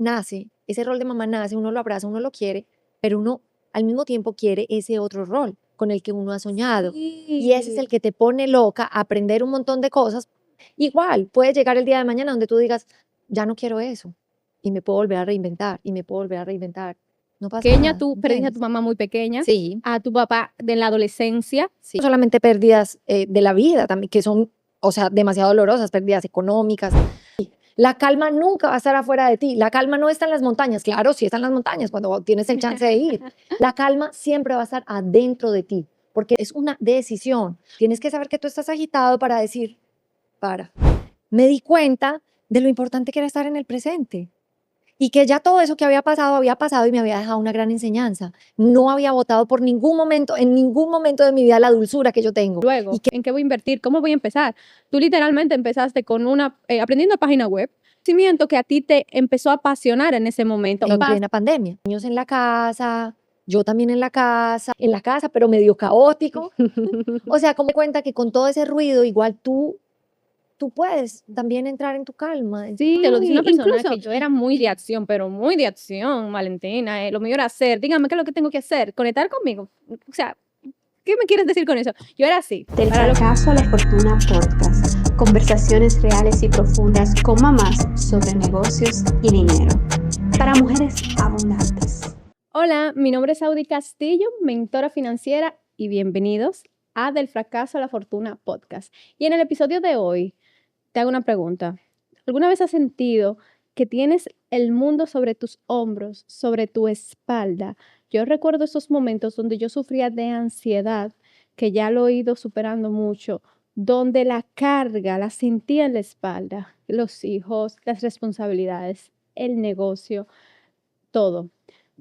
nace, ese rol de mamá nace, uno lo abraza, uno lo quiere, pero uno al mismo tiempo quiere ese otro rol con el que uno ha soñado. Y ese es el Sí. que te pone loca a aprender un montón de cosas. Igual, puede llegar el día de mañana donde tú digas, ya no quiero eso. Y me puedo volver a reinventar, y me puedo volver a reinventar. No pasa Pequeña, nada, tú perdiste a tu ¿entiendes? mamá muy pequeña, Sí, a tu papá de la adolescencia. sí. No solamente pérdidas de la vida, también, que son, o sea, demasiado dolorosas, pérdidas económicas. La calma nunca va a estar afuera de ti. La calma no está en las montañas. Claro, sí está en las montañas cuando tienes el chance de ir. La calma siempre va a estar adentro de ti, porque es una decisión. Tienes que saber que tú estás agitado para decir, para. Me di cuenta de lo importante que era estar en el presente y que ya todo eso que había pasado y me había dejado una gran enseñanza. No había votado por ningún momento, en ningún momento de mi vida, la dulzura que yo tengo. Luego, Y que ¿en qué voy a invertir? ¿Cómo voy a empezar? Tú literalmente empezaste con aprendiendo página web, conocimiento que a ti te empezó a apasionar en ese momento. en plena pandemia, niños en la casa, yo también en la casa, pero medio caótico. O sea, como me cuenta que con todo ese ruido, igual tú puedes también entrar en tu calma. Sí, te lo dice una persona Incluso, que yo era muy de acción, pero muy de acción, Valentina. Lo mío era hacer. Dígame qué es lo que tengo que hacer. Conectar conmigo. O sea, ¿qué me quieres decir con eso? Yo era así. Del Para lo fracaso a la fortuna podcast. Conversaciones reales y profundas con mamás sobre negocios y dinero. Para mujeres abundantes. Hola, mi nombre es Audi Castillo, mentora financiera, y bienvenidos a Del fracaso a la fortuna podcast. Y en el episodio de hoy te hago una pregunta. ¿Alguna vez has sentido que tienes el mundo sobre tus hombros, sobre tu espalda? Yo recuerdo esos momentos donde yo sufría de ansiedad, que ya lo he ido superando mucho, donde la carga la sentía en la espalda, los hijos, las responsabilidades, el negocio, todo.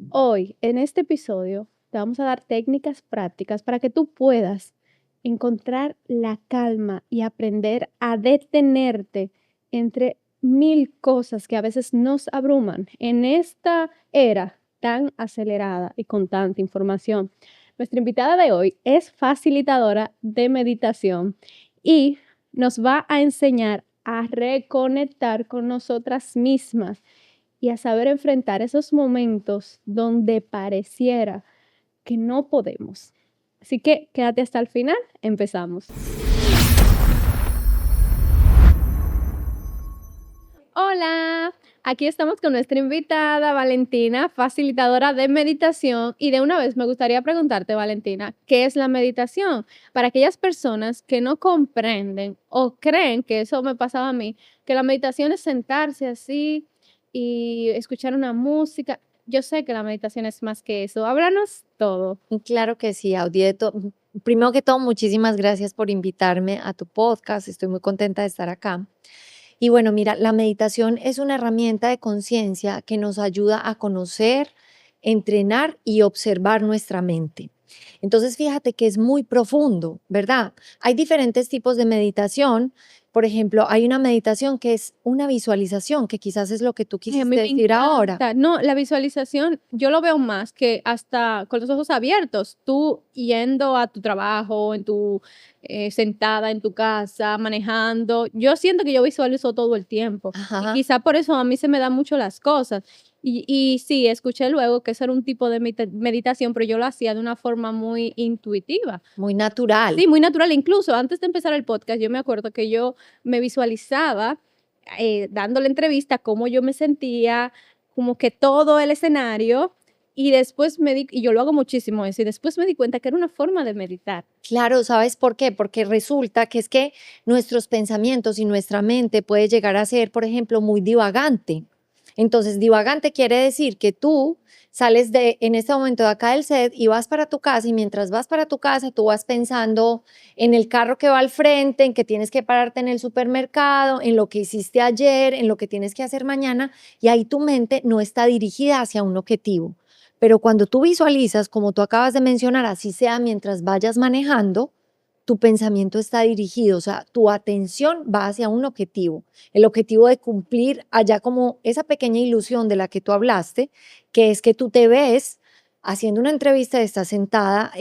Hoy, en este episodio, te vamos a dar técnicas prácticas para que tú puedas encontrar la calma y aprender a detenerte entre mil cosas que a veces nos abruman en esta era tan acelerada y con tanta información. Nuestra invitada de hoy es facilitadora de meditación y nos va a enseñar a reconectar con nosotras mismas y a saber enfrentar esos momentos donde pareciera que no podemos. Así que quédate hasta el final, empezamos. Hola, aquí estamos con nuestra invitada Valentina, facilitadora de meditación, y de una vez me gustaría preguntarte, Valentina, ¿qué es la meditación? Para aquellas personas que no comprenden o creen que eso me pasaba a mí, que la meditación es sentarse así y escuchar una música. Yo sé que la meditación es más que eso. Háblanos todo. claro que sí, Audieto. Primero que todo, muchísimas gracias por invitarme a tu podcast. Estoy muy contenta de estar acá. Y bueno, mira, la meditación es una herramienta de conciencia que nos ayuda a conocer, entrenar y observar nuestra mente. Entonces, fíjate que es muy profundo, ¿verdad? Hay diferentes tipos de meditación. Por ejemplo, hay una meditación que es una visualización, que quizás es lo que tú Ay, a quisiste mí me decir ahora. encanta. No, la visualización yo lo veo más que hasta con los ojos abiertos, tú yendo a tu trabajo, sentada en tu casa, manejando. Yo siento que yo visualizo todo el tiempo y Ajá. quizá por eso a mí se me dan mucho las cosas. Y sí, escuché luego que eso era un tipo de meditación, pero yo lo hacía de una forma muy intuitiva. Muy natural. Sí, muy natural. Incluso antes de empezar el podcast, yo me acuerdo que yo me visualizaba dando la entrevista, cómo yo me sentía, como que todo el escenario, y después y yo lo hago muchísimo eso, y después me di cuenta que era una forma de meditar. Claro, ¿sabes por qué? Porque resulta que es que nuestros pensamientos y nuestra mente puede llegar a ser, por ejemplo, muy divagante. Entonces, divagante quiere decir que tú sales en este momento de acá del set y vas para tu casa, y mientras vas para tu casa, tú vas pensando en el carro que va al frente, en que tienes que pararte en el supermercado, en lo que hiciste ayer, en lo que tienes que hacer mañana, y ahí tu mente no está dirigida hacia un objetivo. Pero cuando tú visualizas, como tú acabas de mencionar, así sea mientras vayas manejando, tu pensamiento está dirigido, o sea, tu atención va hacia un objetivo, el objetivo de cumplir allá como esa pequeña ilusión de la que tú hablaste, que es que tú te ves haciendo una entrevista, estás sentada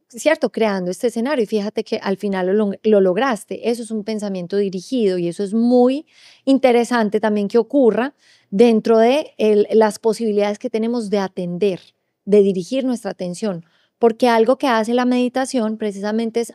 ¿cierto? Creando este escenario y fíjate que al final lo lograste. Eso es un pensamiento dirigido y eso es muy interesante también que ocurra dentro de las posibilidades que tenemos de atender, de dirigir nuestra atención, porque algo que hace la meditación precisamente es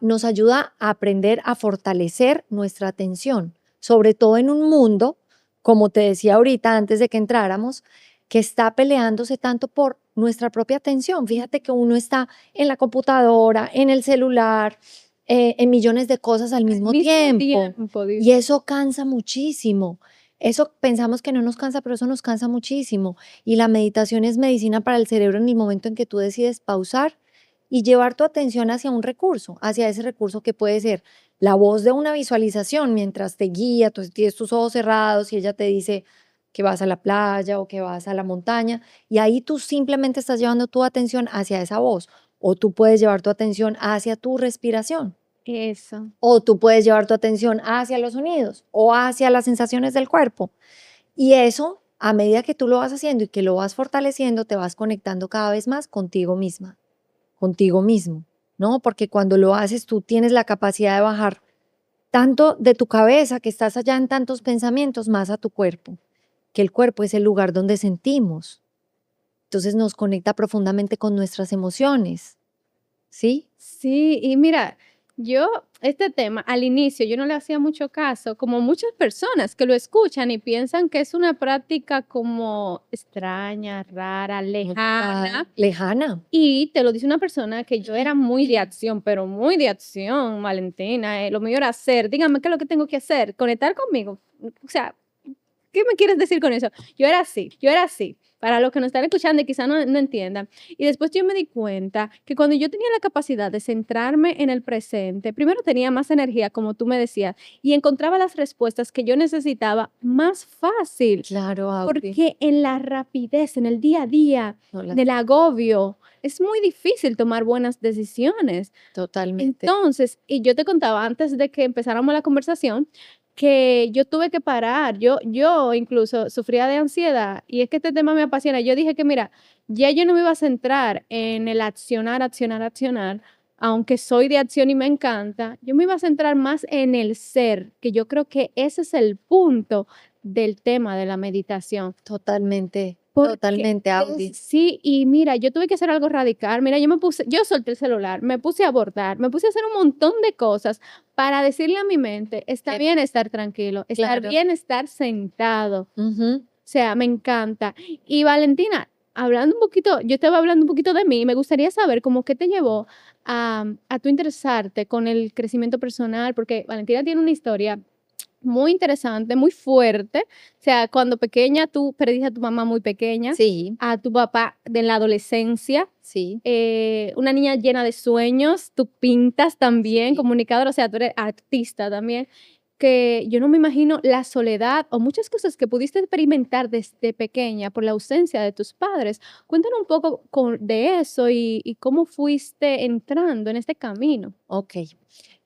nos ayuda a aprender a fortalecer nuestra atención, sobre todo en un mundo, como te decía ahorita antes de que entráramos, que está peleándose tanto por nuestra propia atención. Fíjate que uno está en la computadora, en el celular, en millones de cosas al mismo tiempo. dice. Y eso cansa muchísimo. Eso pensamos que no nos cansa, pero eso nos cansa muchísimo. Y la meditación es medicina para el cerebro en el momento en que tú decides pausar y llevar tu atención hacia un recurso, hacia ese recurso que puede ser la voz de una visualización mientras te guía, tú tienes tus ojos cerrados y ella te dice que vas a la playa o que vas a la montaña y ahí tú simplemente estás llevando tu atención hacia esa voz o tú puedes llevar tu atención hacia tu respiración Eso. o tú puedes llevar tu atención hacia los sonidos o hacia las sensaciones del cuerpo y eso a medida que tú lo vas haciendo y que lo vas fortaleciendo te vas conectando cada vez más contigo misma, contigo mismo, ¿no? Porque cuando lo haces tú tienes la capacidad de bajar tanto de tu cabeza, que estás allá en tantos pensamientos, más a tu cuerpo, que el cuerpo es el lugar donde sentimos. Entonces nos conecta profundamente con nuestras emociones, ¿sí? Sí, y mira, este tema al inicio yo no le hacía mucho caso, como muchas personas que lo escuchan y piensan que es una práctica como extraña, rara, lejana. Lejana. Y te lo dice una persona que yo era muy de acción, pero muy de acción, Valentina. Lo mío era hacer. Dígame qué es lo que tengo que hacer, conectar conmigo. O sea, ¿qué me quieres decir con eso? Yo era así. Para los que nos están escuchando y quizás no entiendan. Y después yo me di cuenta que cuando yo tenía la capacidad de centrarme en el presente, primero tenía más energía, como tú me decías, y encontraba las respuestas que yo necesitaba más fácil. Claro, Audi. Porque en la rapidez, en el día a día, No del agobio, es muy difícil tomar buenas decisiones. Totalmente. Entonces, y yo te contaba antes de que empezáramos la conversación, que yo tuve que parar, yo incluso sufría de ansiedad y es que este tema me apasiona. Yo dije que mira, ya yo no me iba a centrar en el accionar, aunque soy de acción y me encanta, yo me iba a centrar más en el ser, que yo creo que ese es el punto del tema de la meditación. Totalmente, Porque totalmente, Audi. sí, y mira, yo tuve que hacer algo radical. Mira, yo solté el celular, me puse a bordar, me puse a hacer un montón de cosas para decirle a mi mente, está bien estar tranquilo, está Claro. bien estar sentado. Ujú. O sea, me encanta. Y Valentina, hablando un poquito, yo estaba hablando un poquito de mí, me gustaría saber cómo qué te llevó a tu interesarte con el crecimiento personal, porque Valentina tiene una historia muy interesante, muy fuerte. O sea, cuando pequeña tú perdiste a tu mamá muy pequeña, Sí, a tu papá de la adolescencia, sí. una niña llena de sueños, tú pintas también, Sí. comunicadora, o sea, tú eres artista también, que yo no me imagino la soledad o muchas cosas que pudiste experimentar desde pequeña por la ausencia de tus padres. Cuéntanos un poco de eso y cómo fuiste entrando en este camino. Ok,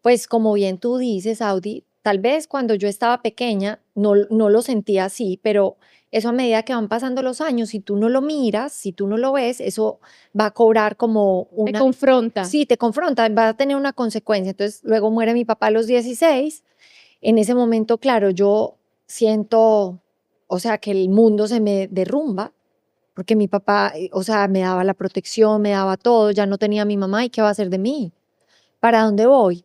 pues como bien tú dices, Audi, tal vez cuando yo estaba pequeña no lo sentía así, pero eso a medida que van pasando los años, si tú no lo miras, si tú no lo ves, eso va a cobrar como Te confronta. Sí, te confronta, va a tener una consecuencia. Entonces, luego muere mi papá a los 16. En ese momento, claro, yo siento, o sea, que el mundo se me derrumba, porque mi papá, o sea, me daba la protección, me daba todo, ya no tenía a mi mamá y ¿qué va a hacer de mí? ¿Para dónde voy?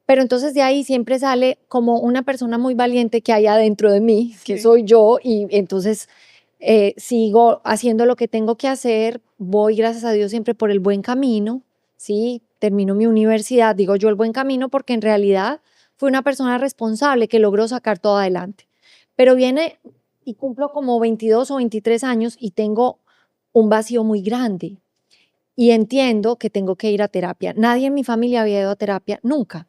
Pero entonces de ahí siempre sale como una persona muy valiente que hay adentro de mí, que Sí. soy yo, y entonces sigo haciendo lo que tengo que hacer, voy, gracias a Dios, siempre por el buen camino, ¿sí? Termino mi universidad, digo yo el buen camino porque en realidad fui una persona responsable que logró sacar todo adelante. Pero viene y cumplo como 22 o 23 años y tengo un vacío muy grande y entiendo que tengo que ir a terapia. Nadie en mi familia había ido a terapia nunca,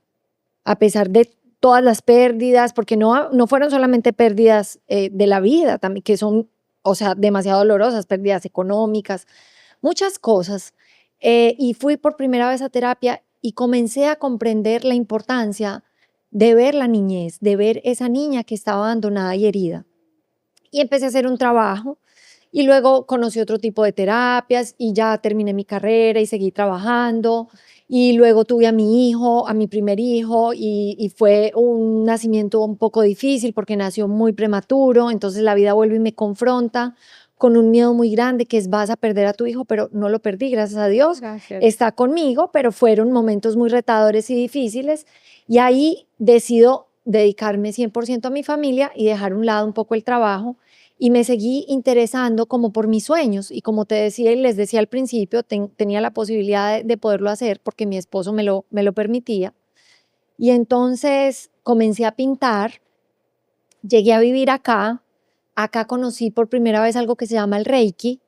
a pesar de todas las pérdidas, porque no fueron solamente pérdidas de la vida, también, que son, o sea, demasiado dolorosas, pérdidas económicas, muchas cosas. Y fui por primera vez a terapia y comencé a comprender la importancia de ver la niñez, de ver esa niña que estaba abandonada y herida. Y empecé a hacer un trabajo Y luego conocí otro tipo de terapias y ya terminé mi carrera y seguí trabajando. Y luego tuve a mi hijo, a mi primer hijo, y fue un nacimiento un poco difícil porque nació muy prematuro. Entonces la vida vuelve y me confronta con un miedo muy grande que es vas a perder a tu hijo, pero no lo perdí, gracias a Dios. Gracias. Está conmigo, pero fueron momentos muy retadores y difíciles. Y ahí decido dedicarme 100% a mi familia y dejar a un lado un poco el trabajo y me seguí interesando como por mis sueños y como te decía y les decía al principio, tenía la posibilidad de poderlo hacer porque mi esposo me lo permitía. Y entonces comencé a pintar, llegué a vivir acá conocí por primera vez algo que se llama el Reiki.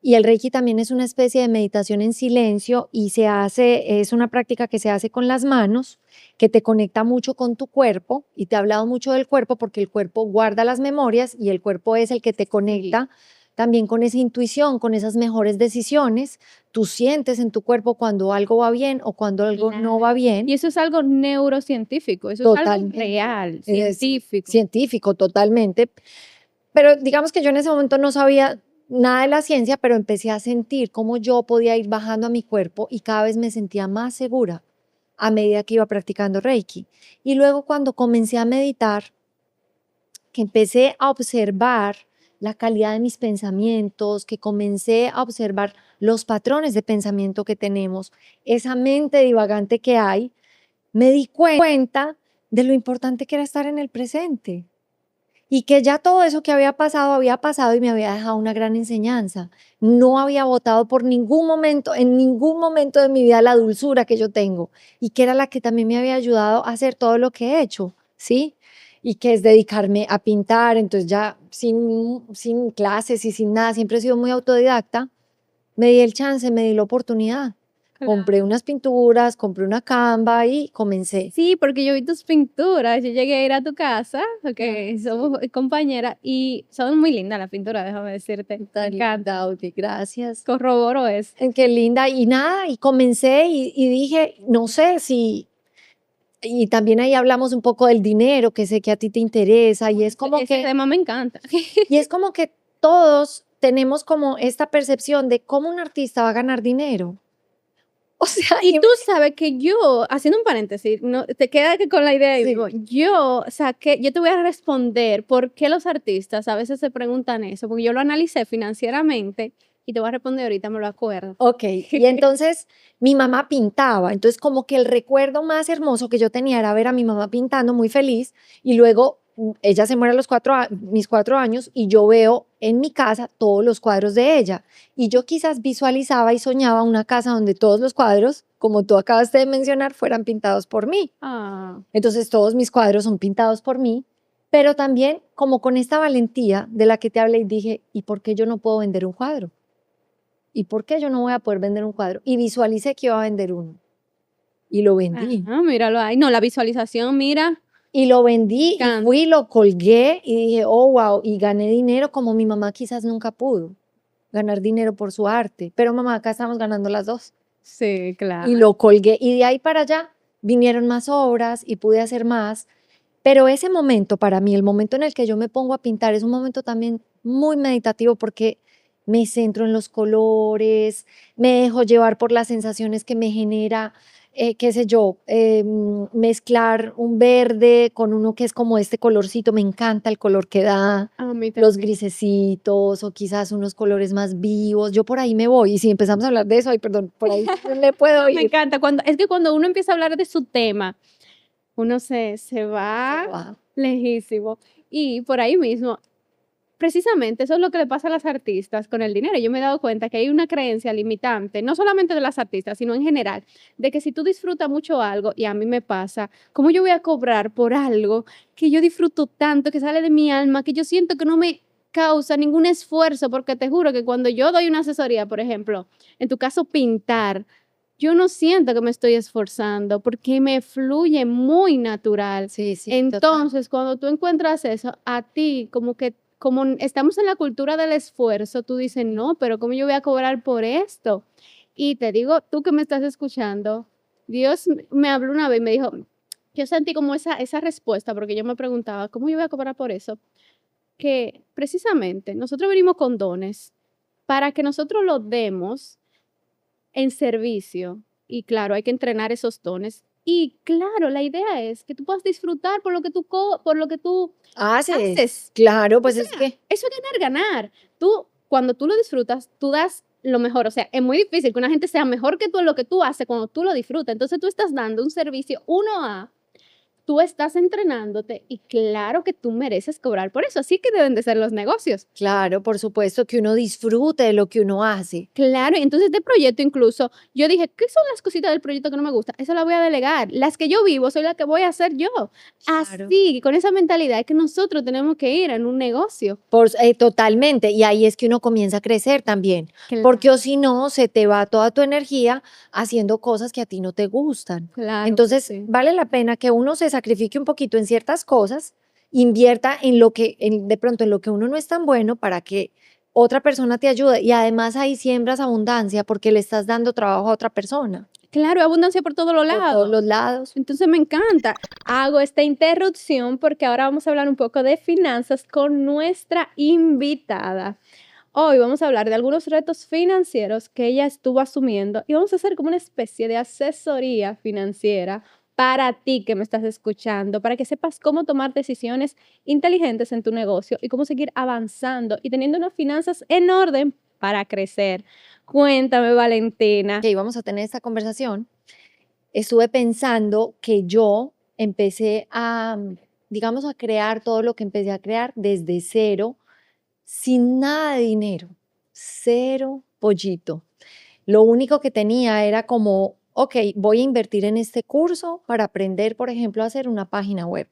Y el Reiki también es una especie de meditación en silencio y es una práctica que se hace con las manos, que te conecta mucho con tu cuerpo y te he hablado mucho del cuerpo porque el cuerpo guarda las memorias y el cuerpo es el que te conecta también con esa intuición, con esas mejores decisiones. Tú sientes en tu cuerpo cuando algo va bien o cuando algo no va bien. Y eso es algo neurocientífico, eso es algo Totalmente. real, Es científico. científico, totalmente. Pero digamos que yo en ese momento no sabía nada de la ciencia, pero empecé a sentir cómo yo podía ir bajando a mi cuerpo y cada vez me sentía más segura a medida que iba practicando Reiki. Y luego cuando comencé a meditar, que empecé a observar la calidad de mis pensamientos, que comencé a observar los patrones de pensamiento que tenemos, esa mente divagante que hay, me di cuenta de lo importante que era estar en el presente y que ya todo eso que había pasado y me había dejado una gran enseñanza. No había votado por ningún momento, en ningún momento de mi vida, la dulzura que yo tengo y que era la que también me había ayudado a hacer todo lo que he hecho, ¿sí? Y que es dedicarme a pintar, entonces ya sin clases y sin nada, siempre he sido muy autodidacta, me di el chance, me di la oportunidad. Compré unas pinturas, compré una Canva y comencé. Sí, porque yo vi tus pinturas, yo llegué a ir a tu casa, porque somos compañeras, y son muy lindas las pinturas, déjame decirte. Me encanta. Audi, gracias. Corroboro eso. Qué linda. Y nada, y comencé y dije, no sé si, y también ahí hablamos un poco del dinero, que sé que a ti te interesa, y es como Ese tema me encanta. y es como que todos tenemos como esta percepción de cómo un artista va a ganar dinero. O sea, Y tú sabes que yo, haciendo un paréntesis, no, te queda que con la idea, Sí. yo te voy a responder por qué los artistas a veces se preguntan eso, porque yo lo analicé financieramente y te voy a responder ahorita, me lo acuerdo. Ok, y entonces mi mamá pintaba, entonces como que el recuerdo más hermoso que yo tenía era ver a mi mamá pintando muy feliz y luego ella se muere a mis 4 años y yo veo en mi casa todos los cuadros de ella y yo quizás visualizaba y soñaba una casa donde todos los cuadros, como tú acabaste de mencionar, fueran pintados por mí. Ah, Entonces todos mis cuadros son pintados por mí, pero también como con esta valentía de la que te hablé y dije, ¿y por qué yo no puedo vender un cuadro? ¿Y por qué yo no voy a poder vender un cuadro? Y visualicé que iba a vender uno. Y lo vendí. míralo ahí. No, la visualización, mira. Y lo vendí y Encanta. fui, lo colgué y dije, oh, wow, y gané dinero como mi mamá quizás nunca pudo ganar dinero por su arte. Pero mamá, acá estamos ganando las dos. Sí, claro. Y lo colgué. Y de ahí para allá vinieron más obras y pude hacer más. Pero ese momento para mí, el momento en el que yo me pongo a pintar, es un momento también muy meditativo porque me centro en los colores, me dejo llevar por las sensaciones que me genera, qué sé yo, mezclar un verde con uno que es como este colorcito, me encanta el color que da, A mí los también. grisecitos o quizás unos colores más vivos, yo por ahí me voy y si empezamos a hablar de eso, ay, perdón, por ahí me puedo Me ir. encanta. Es que cuando uno empieza a hablar de su tema, uno se va Wow. lejísimo. Y por ahí mismo, precisamente eso es lo que le pasa a las artistas con el dinero. Yo me he dado cuenta que hay una creencia limitante, no solamente de las artistas, sino en general, de que si tú disfrutas mucho algo, y a mí me pasa, ¿cómo yo voy a cobrar por algo que yo disfruto tanto, que sale de mi alma, que yo siento que no me causa ningún esfuerzo? Porque te juro que cuando yo doy una asesoría, por ejemplo, en tu caso pintar, yo no siento que me estoy esforzando porque me fluye muy natural. Sí, sí, total. Entonces, cuando tú encuentras eso, a ti como estamos en la cultura del esfuerzo, tú dices, no, pero ¿cómo yo voy a cobrar por esto? Y te digo, tú que me estás escuchando, Dios me habló una vez y me dijo, yo sentí como esa respuesta, porque yo me preguntaba, ¿cómo yo voy a cobrar por eso? que precisamente nosotros venimos con dones para que nosotros los demos en servicio. Y claro, hay que entrenar esos dones. Y claro, la idea es que tú puedas disfrutar por lo que tú haces. Claro, O pues es sea, que, eso es ganar. Cuando tú lo disfrutas, tú das lo mejor. O sea, es muy difícil que una gente sea mejor que tú en lo que tú haces cuando tú lo disfrutas. Entonces tú estás dando un servicio tú estás entrenándote y claro que tú mereces cobrar por eso. Así que deben de ser los negocios. claro, por supuesto que uno disfrute de lo que uno hace. Claro, y entonces de proyecto incluso, yo dije, ¿qué son las cositas del proyecto que no me gustan? Eso la voy a delegar. Las que yo vivo, soy la que voy a hacer yo. Claro. Así, con esa mentalidad es que nosotros tenemos que ir en un negocio. Totalmente, y ahí es que uno comienza a crecer también, porque o si no, se te va toda tu energía haciendo cosas que a ti no te gustan. Claro que Entonces, sí. vale la pena que uno se sacrifique un poquito en ciertas cosas, invierta en lo que, de pronto en lo que uno no es tan bueno para que otra persona te ayude y además ahí siembras abundancia porque le estás dando trabajo a otra persona Claro, abundancia por todos los por todos lados. los lados. Entonces me encanta. Hago esta interrupción porque ahora vamos a hablar un poco de finanzas con nuestra invitada. Hoy vamos a hablar de algunos retos financieros que ella estuvo asumiendo y vamos a hacer como una especie de asesoría financiera para ti que me estás escuchando, para que sepas cómo tomar decisiones inteligentes en tu negocio y cómo seguir avanzando y teniendo unas finanzas en orden para crecer. Cuéntame, Valentina. Que íbamos a tener esta conversación, estuve pensando que yo empecé a, digamos, a crear todo lo que empecé a crear desde cero, sin nada de dinero, cero pollito. Lo único que tenía era como, ok, voy a invertir en este curso para aprender, por ejemplo, a hacer una página web.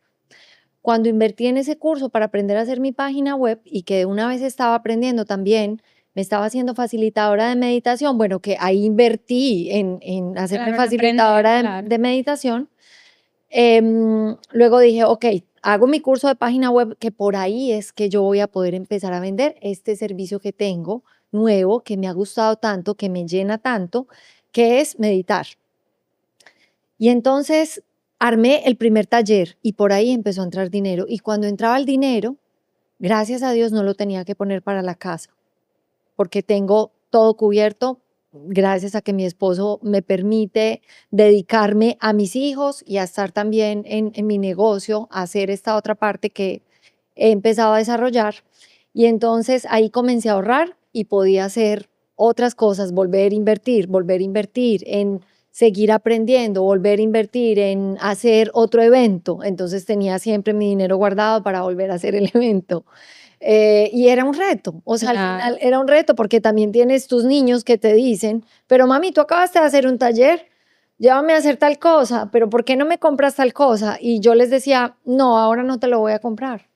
Cuando invertí en ese curso para aprender a hacer mi página web y que de una vez estaba aprendiendo también, me estaba haciendo facilitadora de meditación, bueno, que ahí invertí en hacerme Claro, en facilitadora aprender, claro. de meditación. Luego dije, ok, hago mi curso de página web, que por ahí es que yo voy a poder empezar a vender este servicio que tengo nuevo, que me ha gustado tanto, que me llena tanto, que es meditar. Y entonces armé el primer taller y por ahí empezó a entrar dinero. Y cuando entraba el dinero, gracias a Dios no lo tenía que poner para la casa, porque tengo todo cubierto gracias a que mi esposo me permite dedicarme a mis hijos y a estar también en mi negocio, a hacer esta otra parte que he empezado a desarrollar. Y entonces ahí comencé a ahorrar y podía hacer otras cosas, volver a invertir en seguir aprendiendo, volver a invertir en hacer otro evento. Entonces tenía siempre mi dinero guardado para volver a hacer el evento. Y era un reto, o sea, al Claro. final era un reto porque también tienes tus niños que te dicen, pero mami, tú acabaste de hacer un taller, llévame a hacer tal cosa, pero ¿por qué no me compras tal cosa? Y yo les decía, no, ahora no te lo voy a comprar,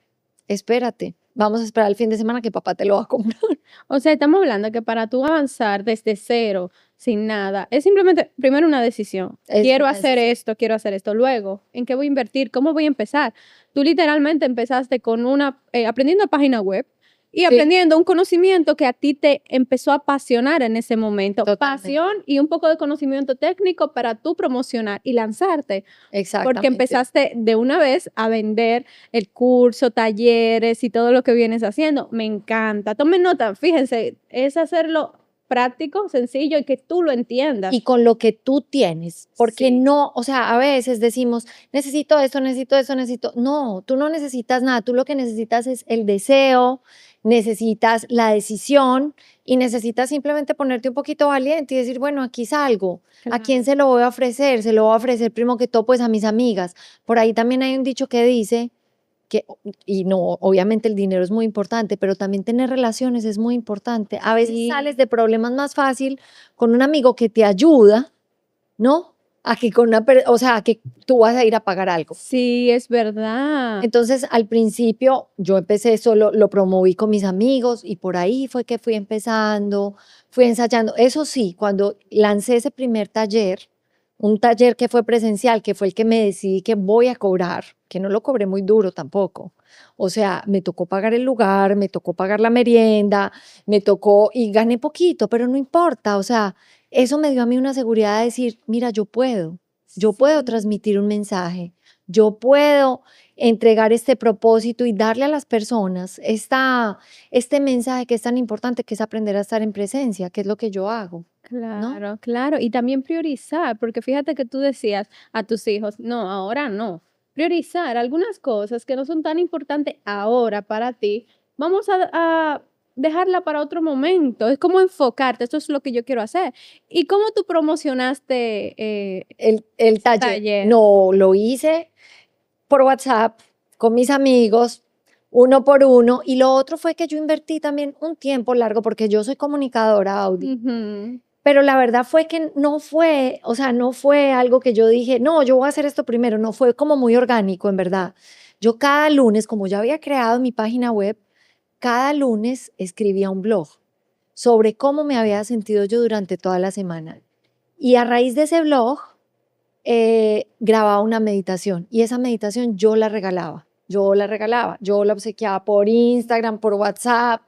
espérate, vamos a esperar el fin de semana que papá te lo va a comprar. O sea, estamos hablando que para tú avanzar desde cero, sin nada, es simplemente primero una decisión. Es Quiero una hacer decisión. esto, quiero hacer esto. Luego, ¿en qué voy a invertir? ¿Cómo voy a empezar? Tú literalmente empezaste con aprendiendo página web y Sí. aprendiendo un conocimiento que a ti te empezó a apasionar en ese momento. Totalmente. Pasión y un poco de conocimiento técnico para tú promocionar y lanzarte. Exactamente. Porque empezaste de una vez a vender el curso, talleres y todo lo que vienes haciendo. Me encanta. Tomen nota, fíjense, es hacerlo práctico, sencillo y que tú lo entiendas. Y con lo que tú tienes, porque Sí. no, o sea, a veces decimos, necesito esto, necesito eso, necesito. No, tú no necesitas nada, tú lo que necesitas es el deseo, necesitas la decisión y necesitas simplemente ponerte un poquito valiente y decir, bueno, aquí salgo. ¿A quién se lo voy a ofrecer? Se lo voy a ofrecer primero que todo, pues a mis amigas. Por ahí también hay un dicho que dice que, y no, obviamente el dinero es muy importante, pero también tener relaciones es muy importante. A veces Sí. sales de problemas más fácil con un amigo que te ayuda, ¿no? A que con o sea, a que tú vas a ir a pagar algo. Sí, es verdad. Entonces, al principio yo empecé solo, lo promoví con mis amigos y por ahí fue que fui empezando, fui ensayando. Eso sí, cuando lancé ese primer taller, un taller que fue presencial, que fue el que me decidí que voy a cobrar, que no lo cobré muy duro tampoco. O sea, me tocó pagar el lugar, me tocó pagar la merienda, me tocó y gané poquito, pero no importa. O sea, eso me dio a mí una seguridad de decir, mira, yo puedo Sí. transmitir un mensaje, yo puedo entregar este propósito y darle a las personas este mensaje que es tan importante, que es aprender a estar en presencia, que es lo que yo hago, ¿no? Claro, claro. Y también priorizar, porque fíjate que tú decías a tus hijos, no, ahora no. Priorizar algunas cosas que no son tan importantes ahora para ti, vamos a dejarla para otro momento. Es como enfocarte, esto es lo que yo quiero hacer. ¿Y cómo tú promocionaste El taller, taller? no, lo hice por WhatsApp con mis amigos, uno por uno, y lo otro fue que yo invertí también un tiempo largo, porque yo soy comunicadora, Audi. Ujú. Pero la verdad fue que no fue, o sea, no fue algo que yo dije, no, yo voy a hacer esto primero, no fue como muy orgánico, en verdad. Yo cada lunes, como ya había creado mi página web, cada lunes escribía un blog sobre cómo me había sentido yo durante toda la semana. Y a raíz de ese blog, grababa una meditación, y esa meditación yo la regalaba, yo la obsequiaba por Instagram, por WhatsApp,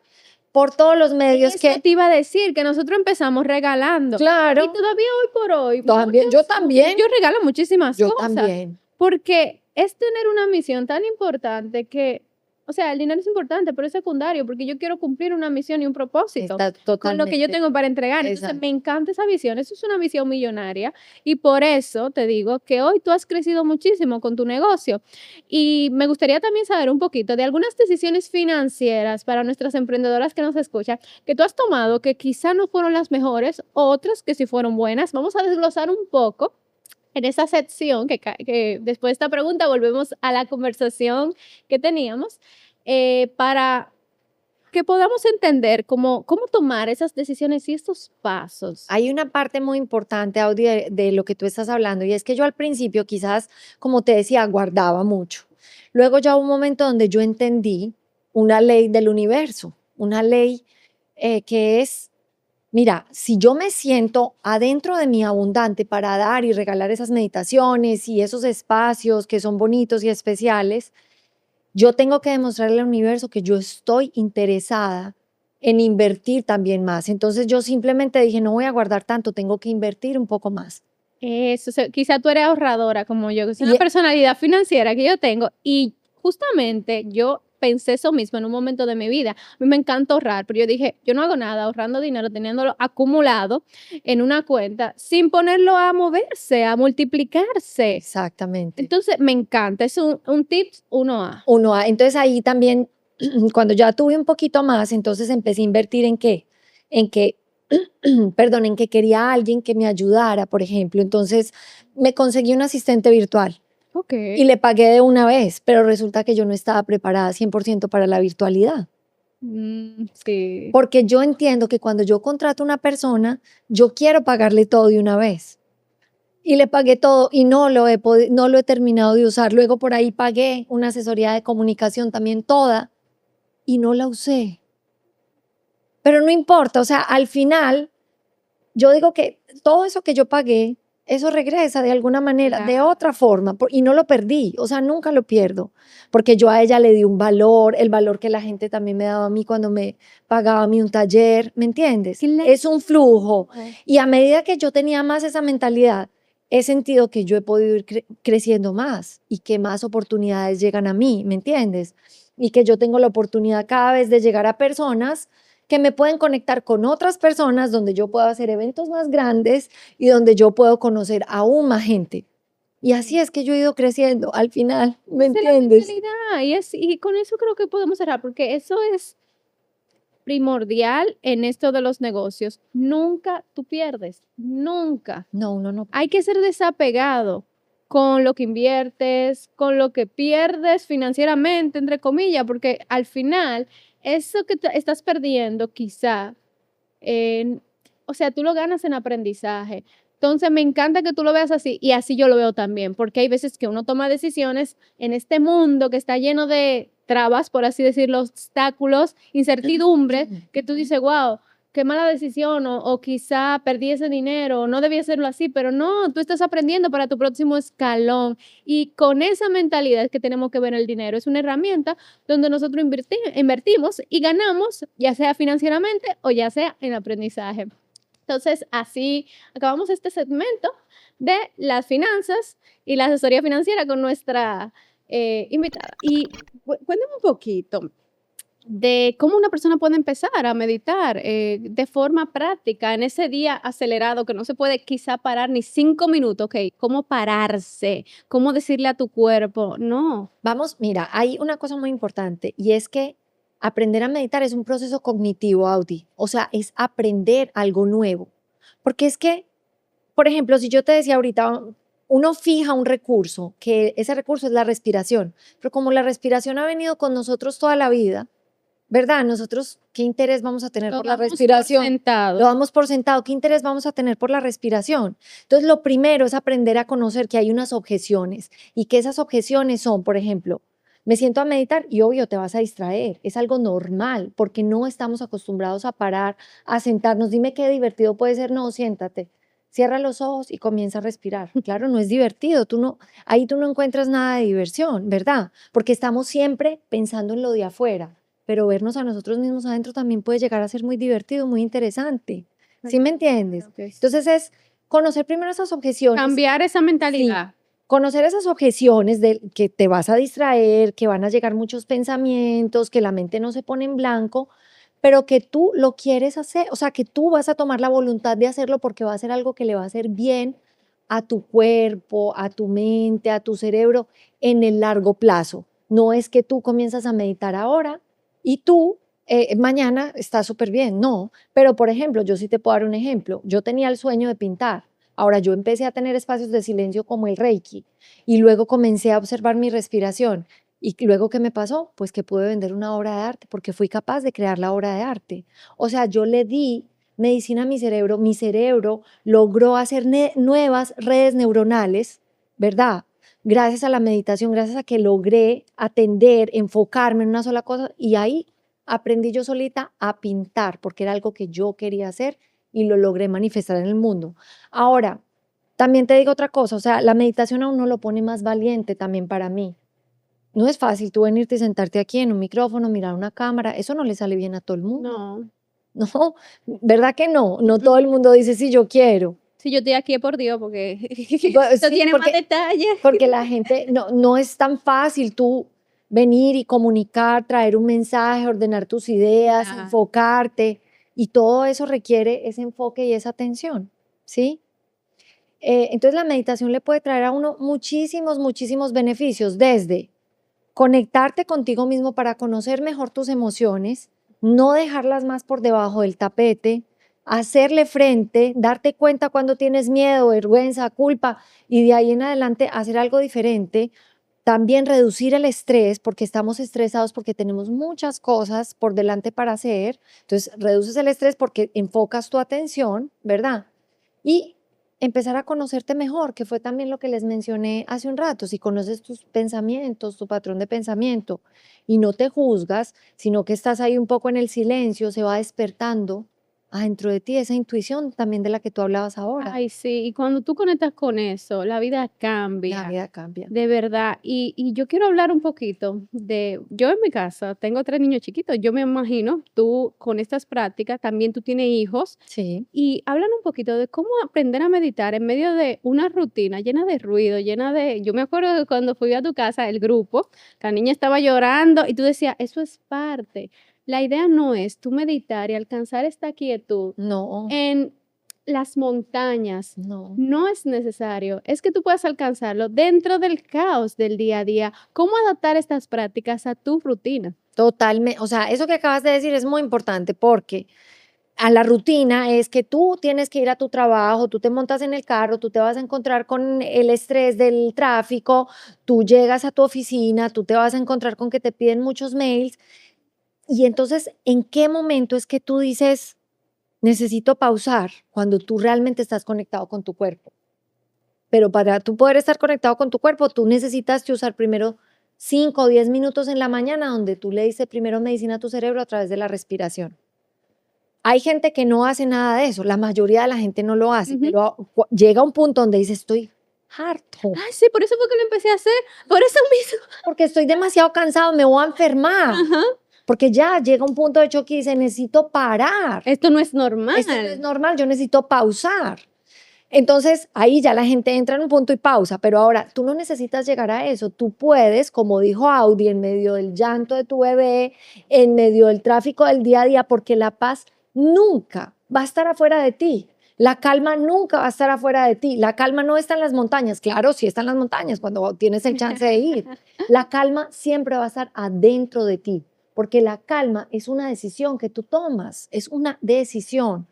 por todos los medios Eso que, te iba a decir, que nosotros empezamos regalando. Y claro, todavía hoy por hoy, también, yo también, yo regalo muchísimas yo cosas. también. Porque es tener una misión tan importante que, o sea, el dinero es importante, pero es secundario, porque yo quiero cumplir una misión y un propósito Está con lo que yo totalmente, tengo para entregar. Entonces, exacto. me encanta esa visión. Eso es una visión millonaria. Y por eso te digo que hoy tú has crecido muchísimo con tu negocio. Y me gustaría también saber un poquito de algunas decisiones financieras para nuestras emprendedoras que nos escuchan, que tú has tomado que quizá no fueron las mejores, otras que sí fueron buenas. Vamos a desglosar un poco en esa sección que después de esta pregunta volvemos a la conversación que teníamos, para que podamos entender cómo tomar esas decisiones y estos pasos. Hay una parte muy importante, Audi, de lo que tú estás hablando, y es que yo al principio quizás, como te decía, guardaba mucho. Luego ya hubo un momento donde yo entendí una ley del universo, una ley que es, mira, si yo me siento adentro de mi abundante para dar y regalar esas meditaciones y esos espacios que son bonitos y especiales, yo tengo que demostrarle al universo que yo estoy interesada en invertir también más. Entonces yo simplemente dije, no voy a guardar tanto, tengo que invertir un poco más. Eso, o sea, quizá tú eres ahorradora como yo, que es una Y personalidad financiera que yo tengo y justamente yo pensé eso mismo en un momento de mi vida. A mí me encanta ahorrar, pero yo dije, yo no hago nada ahorrando dinero, teniéndolo acumulado en una cuenta sin ponerlo a moverse, a multiplicarse. exactamente. Entonces, me encanta, es un tips 1A. Entonces ahí también, cuando ya tuve un poquito más, entonces empecé a invertir en qué, en que, perdón, en que quería a alguien que me ayudara, por ejemplo. Entonces me conseguí un asistente virtual Ok. y le pagué de una vez, pero resulta que yo no estaba preparada 100% para la virtualidad. Sí. Porque yo entiendo que cuando yo contrato a una persona, yo quiero pagarle todo de una vez. Y le pagué todo y no lo he terminado de usar. Luego por ahí pagué una asesoría de comunicación también toda y no la usé. Pero no importa, o sea, al final yo digo que todo eso que yo pagué, eso regresa de alguna manera, de Claro. otra forma, y no lo perdí, o sea, nunca lo pierdo, porque yo a ella le di un valor, el valor que la gente también me daba a mí cuando me pagaba a mí un taller, ¿me entiendes? Claro. Es un flujo, y a medida que yo tenía más esa mentalidad, he sentido que yo he podido ir creciendo más y que más oportunidades llegan a mí, ¿me entiendes? Y que yo tengo la oportunidad cada vez de llegar a personas que me pueden conectar con otras personas donde yo puedo hacer eventos más grandes y donde yo puedo conocer aún más gente. Y así es que yo he ido creciendo al final, ¿me Esa es la entiendes? mentalidad y con eso creo que podemos cerrar, porque eso es primordial en esto de los negocios. Nunca tú pierdes, nunca. No, uno no. Hay que ser desapegado con lo que inviertes, con lo que pierdes financieramente, entre comillas, porque al final eso que estás perdiendo quizá, o sea, tú lo ganas en aprendizaje. Entonces me encanta que tú lo veas así y así yo lo veo también, porque hay veces que uno toma decisiones en este mundo que está lleno de trabas, por así decirlo, obstáculos, incertidumbre, que tú dices, wow, qué mala decisión, o quizá perdí ese dinero, o no debía hacerlo así, pero no, tú estás aprendiendo para tu próximo escalón. Y con esa mentalidad que tenemos que ver el dinero, es una herramienta donde nosotros invertimos y ganamos, ya sea financieramente o ya sea en aprendizaje. Entonces, así acabamos este segmento de las finanzas y la asesoría financiera con nuestra invitada. Y cuéntame un poquito de cómo una persona puede empezar a meditar de forma práctica en ese día acelerado que no se puede quizá parar ni 5 minutos, ¿ok? ¿Cómo pararse? ¿Cómo decirle a tu cuerpo? No. Vamos, mira, hay una cosa muy importante y es que aprender a meditar es un proceso cognitivo, Audi. O sea, es aprender algo nuevo. Porque es que, por ejemplo, si yo te decía ahorita, uno fija un recurso, que ese recurso es la respiración, pero como la respiración ha venido con nosotros toda la vida, ¿verdad? Nosotros, ¿qué interés vamos a tener Lo por la damos por respiración? sentado. Lo damos por sentado. ¿Qué interés vamos a tener por la respiración? Entonces, lo primero es aprender a conocer que hay unas objeciones y que esas objeciones son, por ejemplo, me siento a meditar y obvio te vas a distraer. Es algo normal porque no estamos acostumbrados a parar, a sentarnos. Dime qué divertido puede ser. No, siéntate. Cierra los ojos y comienza a respirar. Claro, no es divertido. Ahí tú no encuentras nada de diversión, ¿verdad? Porque estamos siempre pensando en lo de afuera, pero vernos a nosotros mismos adentro también puede llegar a ser muy divertido, muy interesante. ¿Sí me entiendes? Ok, sí. Entonces es conocer primero esas objeciones. Cambiar esa mentalidad. Conocer esas objeciones de que te vas a distraer, que van a llegar muchos pensamientos, que la mente no se pone en blanco, pero que tú lo quieres hacer, o sea, que tú vas a tomar la voluntad de hacerlo porque va a ser algo que le va a hacer bien a tu cuerpo, a tu mente, a tu cerebro en el largo plazo. No es que tú comienzas a meditar ahora y tú mañana estás súper bien, no. Pero, por ejemplo, yo sí te puedo dar un ejemplo. Yo tenía el sueño de pintar. Ahora yo empecé a tener espacios de silencio como el Reiki y luego comencé a observar mi respiración. ¿Y luego qué me pasó? Pues que pude vender una obra de arte porque fui capaz de crear la obra de arte. O sea, yo le di medicina a mi cerebro logró hacer nuevas redes neuronales, ¿verdad? Gracias a la meditación, gracias a que logré atender, enfocarme en una sola cosa y ahí aprendí yo solita a pintar porque era algo que yo quería hacer y lo logré manifestar en el mundo. Ahora, también te digo otra cosa, o sea, la meditación a uno lo pone más valiente también para mí. No es fácil tú venirte y sentarte aquí en un micrófono, mirar una cámara, eso no le sale bien a todo el mundo. No. No, ¿verdad que no? No todo el mundo dice, sí, yo quiero. Si yo estoy aquí es por Dios, porque Pues, esto sí, tiene más detalles. porque la gente, no es tan fácil tú venir y comunicar, traer un mensaje, ordenar tus ideas, Ajá. enfocarte, y todo eso requiere ese enfoque y esa atención, ¿sí? Entonces la meditación le puede traer a uno muchísimos, muchísimos beneficios, desde conectarte contigo mismo para conocer mejor tus emociones, no dejarlas más por debajo del tapete, hacerle frente, darte cuenta cuando tienes miedo, vergüenza, culpa y de ahí en adelante hacer algo diferente. También reducir el estrés porque estamos estresados porque tenemos muchas cosas por delante para hacer. Entonces reduces el estrés porque enfocas tu atención, ¿verdad? Y empezar a conocerte mejor, que fue también lo que les mencioné hace un rato. Si conoces tus pensamientos, tu patrón de pensamiento y no te juzgas, sino que estás ahí un poco en el silencio, se va despertando adentro de ti esa intuición también de la que tú hablabas ahora. Ay, sí, y cuando tú conectas con eso, la vida La cambia. vida cambia. De verdad, y yo quiero hablar un poquito yo en mi casa tengo 3 niños chiquitos, yo me imagino, tú con estas prácticas, también tú tienes hijos, Sí. y hablan un poquito de cómo aprender a meditar en medio de una rutina llena de ruido, yo me acuerdo de cuando fui a tu casa, el grupo, la niña estaba llorando y tú decías, eso es parte. La idea no es tú meditar y alcanzar esta quietud No, en las montañas. no. No es necesario, es que tú puedas alcanzarlo dentro del caos del día a día. ¿Cómo adaptar estas prácticas a tu rutina? Totalmente. O sea, eso que acabas de decir es muy importante porque a la rutina es que tú tienes que ir a tu trabajo, tú te montas en el carro, tú te vas a encontrar con el estrés del tráfico, tú llegas a tu oficina, tú te vas a encontrar con que te piden muchos mails. Y entonces, ¿en qué momento es que tú dices, necesito pausar cuando tú realmente estás conectado con tu cuerpo? Pero para tú poder estar conectado con tu cuerpo, tú necesitas que usar primero 5 o 10 minutos en la mañana donde tú le dices primero medicina a tu cerebro a través de la respiración. Hay gente que no hace nada de eso, la mayoría de la gente no lo hace, Ujú. pero llega un punto donde dice, estoy harto, Ay, sí, por eso fue que lo empecé a hacer, por eso mismo. porque estoy demasiado cansado, me voy a enfermar, Ajá. porque ya llega un punto de choque y dice, necesito parar, Esto no es normal. esto no es normal, yo necesito pausar. Entonces, ahí ya la gente entra en un punto y pausa, pero ahora tú no necesitas llegar a eso. Tú puedes, como dijo Audi, en medio del llanto de tu bebé, en medio del tráfico del día a día, porque la paz nunca va a estar afuera de ti. La calma nunca va a estar afuera de ti. La calma no está en las montañas. Claro, sí está en las montañas cuando tienes el chance de ir. La calma siempre va a estar adentro de ti, porque la calma es una decisión que tú tomas, es una decisión.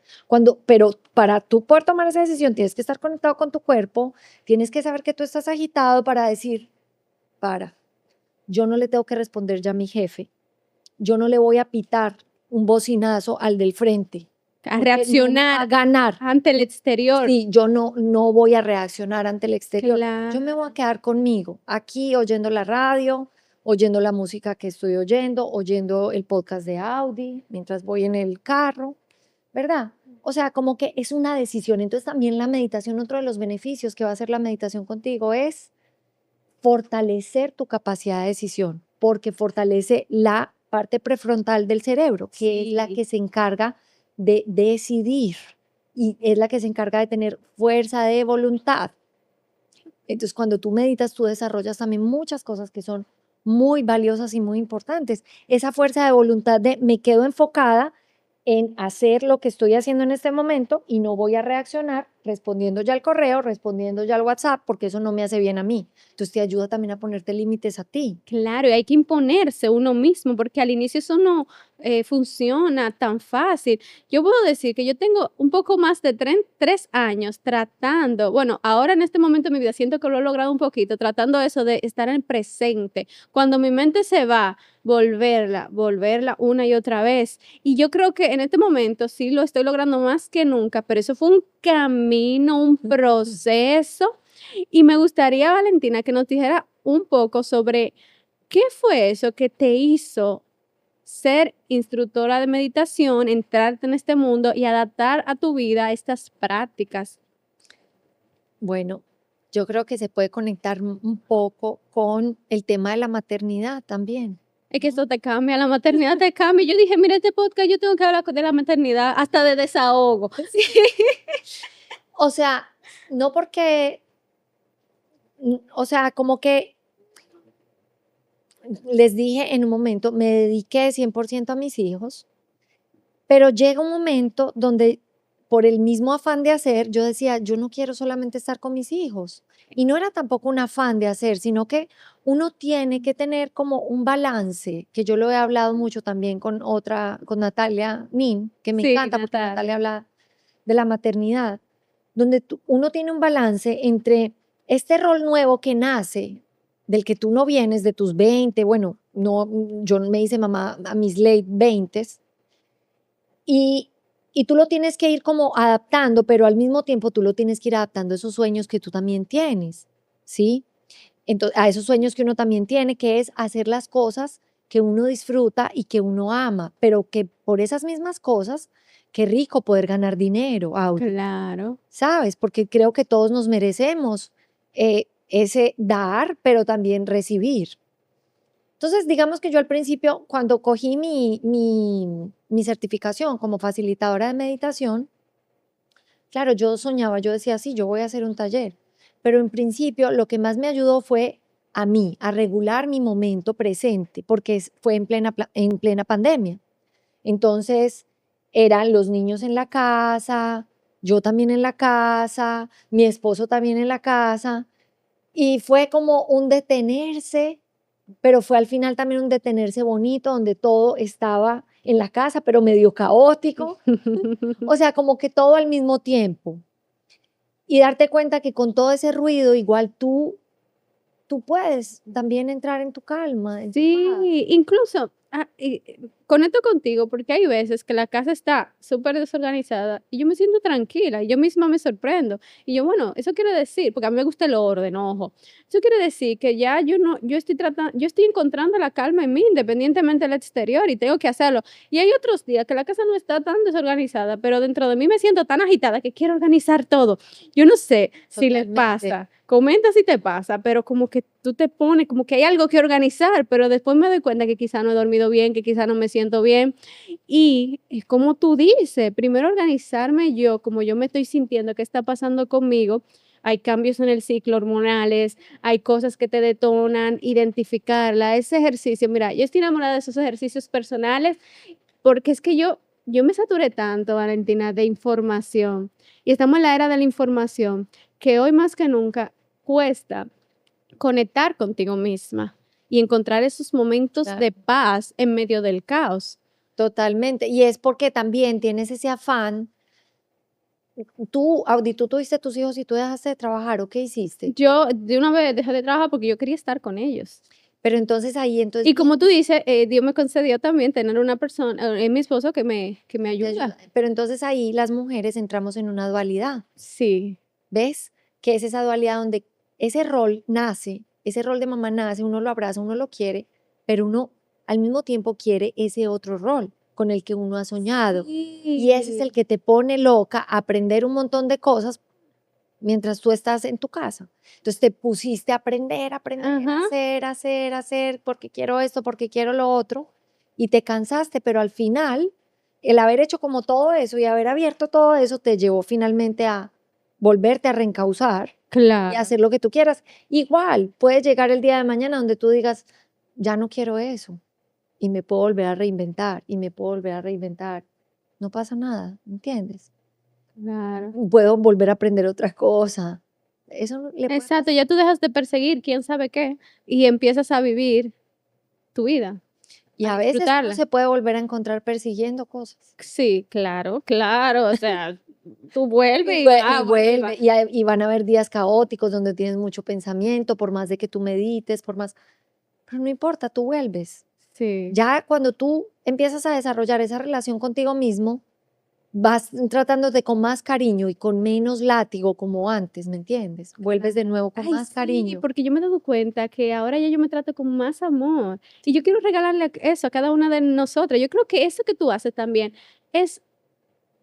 Pero para tú poder tomar esa decisión tienes que estar conectado con tu cuerpo, tienes que saber que tú estás agitado para decir, yo no le tengo que responder ya a mi jefe, yo no le voy a pitar un bocinazo al del frente. A porque reaccionar no va a ganar. ante el exterior. Sí, yo no voy a reaccionar ante el exterior. Claro. Yo me voy a quedar conmigo, aquí oyendo la radio, oyendo la música que estoy oyendo el podcast de Audi, mientras voy en el carro, ¿verdad? O sea, como que es una decisión. Entonces también la meditación, otro de los beneficios que va a hacer la meditación contigo es fortalecer tu capacidad de decisión, porque fortalece la parte prefrontal del cerebro, que es la Sí. que se encarga de decidir y es la que se encarga de tener fuerza de voluntad. Entonces, cuando tú meditas, tú desarrollas también muchas cosas que son muy valiosas y muy importantes. Esa fuerza de voluntad de me quedo enfocada en hacer lo que estoy haciendo en este momento y no voy a reaccionar respondiendo ya al correo, respondiendo ya al WhatsApp, porque eso no me hace bien a mí. Entonces te ayuda también a ponerte límites a ti. Claro, y hay que imponerse uno mismo, porque al inicio eso no funciona tan fácil. Yo puedo decir que yo tengo un poco más de 3 años tratando, bueno, ahora en este momento de mi vida siento que lo he logrado un poquito, tratando eso de estar en el presente. Cuando mi mente se va, volverla una y otra vez. Y yo creo que en este momento sí lo estoy logrando más que nunca, pero eso fue un camino, un proceso. Y me gustaría, Valentina, que nos dijera un poco sobre qué fue eso que te hizo ser instructora de meditación, entrarte en este mundo y adaptar a tu vida estas prácticas. Bueno, yo creo que se puede conectar un poco con el tema de la maternidad también. Es que esto te cambia, la maternidad te cambia. Yo dije, mira este podcast, yo tengo que hablar de la maternidad, hasta de desahogo. Sí. O sea, no porque, o sea, como que les dije en un momento, me dediqué 100% a mis hijos, pero llega un momento donde por el mismo afán de hacer, yo decía, yo no quiero solamente estar con mis hijos. Y no era tampoco un afán de hacer, sino que uno tiene que tener como un balance, que yo lo he hablado mucho también con con Natalia Nin, que me Sí, encanta porque Natalia. Natalia habla de la maternidad, donde uno tiene un balance entre este rol nuevo que nace, del que tú no vienes, de tus 20, bueno, no, yo me hice mamá a mis late 20s, y, y tú lo tienes que ir como adaptando, pero al mismo tiempo tú lo tienes que ir adaptando a esos sueños que tú también tienes, ¿sí? Entonces, a esos sueños que uno también tiene, que es hacer las cosas que uno disfruta y que uno ama, pero que por esas mismas cosas, qué rico poder ganar dinero, Claro. ¿sabes? Porque creo que todos nos merecemos ese dar, pero también recibir. Entonces, digamos que yo al principio, cuando cogí mi certificación como facilitadora de meditación, claro, yo soñaba, yo decía, sí, yo voy a hacer un taller, pero en principio lo que más me ayudó fue a mí, a regular mi momento presente, porque fue en plena pandemia. Entonces, eran los niños en la casa, yo también en la casa, mi esposo también en la casa, y fue como un detenerse, pero fue al final también un detenerse bonito, donde todo estaba en la casa, pero medio caótico, o sea, como que todo al mismo tiempo. Y darte cuenta que con todo ese ruido, igual tú puedes también entrar en tu calma, en tu paz. Sí, incluso conecto contigo porque hay veces que la casa está súper desorganizada y yo me siento tranquila, y yo misma me sorprendo. Y yo, bueno, eso quiere decir, porque a mí me gusta el orden, ojo, eso quiere decir que ya yo estoy encontrando la calma en mí, independientemente del exterior, y tengo que hacerlo. Y hay otros días que la casa no está tan desorganizada, pero dentro de mí me siento tan agitada que quiero organizar todo. Yo no sé si les Totalmente. pasa. Comenta si te pasa, pero como que tú te pones, como que hay algo que organizar, pero después me doy cuenta que quizá no he dormido bien, que quizá no me siento siento bien. Y es como tú dices, primero organizarme yo, como yo me estoy sintiendo, qué está pasando conmigo. Hay cambios en el ciclo hormonales, hay cosas que te detonan, identificarla, ese ejercicio. Mira, yo estoy enamorada de esos ejercicios personales porque es que yo me saturé tanto, Valentina, de información. Y estamos en la era de la información, que hoy más que nunca cuesta conectar contigo misma y encontrar esos momentos Claro. de paz en medio del caos. Totalmente. Y es porque también tienes ese afán. Tú, Audi, tú tuviste tus hijos y tú dejaste de trabajar, ¿o qué hiciste? Yo de una vez dejé de trabajar porque yo quería estar con ellos. Pero entonces ahí, entonces Y como tú dices, Dios me concedió también tener una persona, mi esposo que me te ayuda. ayuda. Pero entonces ahí las mujeres entramos en una dualidad, Sí, ¿ves? Que es esa dualidad donde ese rol nace, ese rol de mamá nace, uno lo abraza, uno lo quiere, pero uno al mismo tiempo quiere ese otro rol con el que uno ha soñado. Y ese es el sí. que te pone loca a aprender un montón de cosas mientras tú estás en tu casa. Entonces te pusiste a aprender, Ajá. hacer, porque quiero esto, porque quiero lo otro, y te cansaste, pero al final, el haber hecho como todo eso y haber abierto todo eso te llevó finalmente a volverte a reencauzar y Claro. hacer lo que tú quieras. Igual, puede llegar el día de mañana donde tú digas, ya no quiero eso, y me puedo volver a reinventar, y me puedo volver a reinventar. No pasa nada, ¿entiendes? Claro. Puedo volver a aprender otra cosa. Eso le puede Exacto, pasar. ya tú dejas de perseguir quién sabe qué y empiezas a vivir tu vida, Y a a veces uno disfrutarla. se puede volver a encontrar persiguiendo cosas. Sí, claro, claro, o sea, tú vuelves Y, y va, y vuelve, y van a haber días caóticos donde tienes mucho pensamiento, por más de que tú medites, por más, pero no importa, tú vuelves. Sí, Ya cuando tú empiezas a desarrollar esa relación contigo mismo, vas tratándote con más cariño y con menos látigo como antes, ¿me entiendes? Vuelves de nuevo con ay, más sí, cariño. porque yo me he dado cuenta que ahora ya yo me trato con más amor y yo quiero regalarle eso a cada una de nosotras. Yo creo que eso que tú haces también es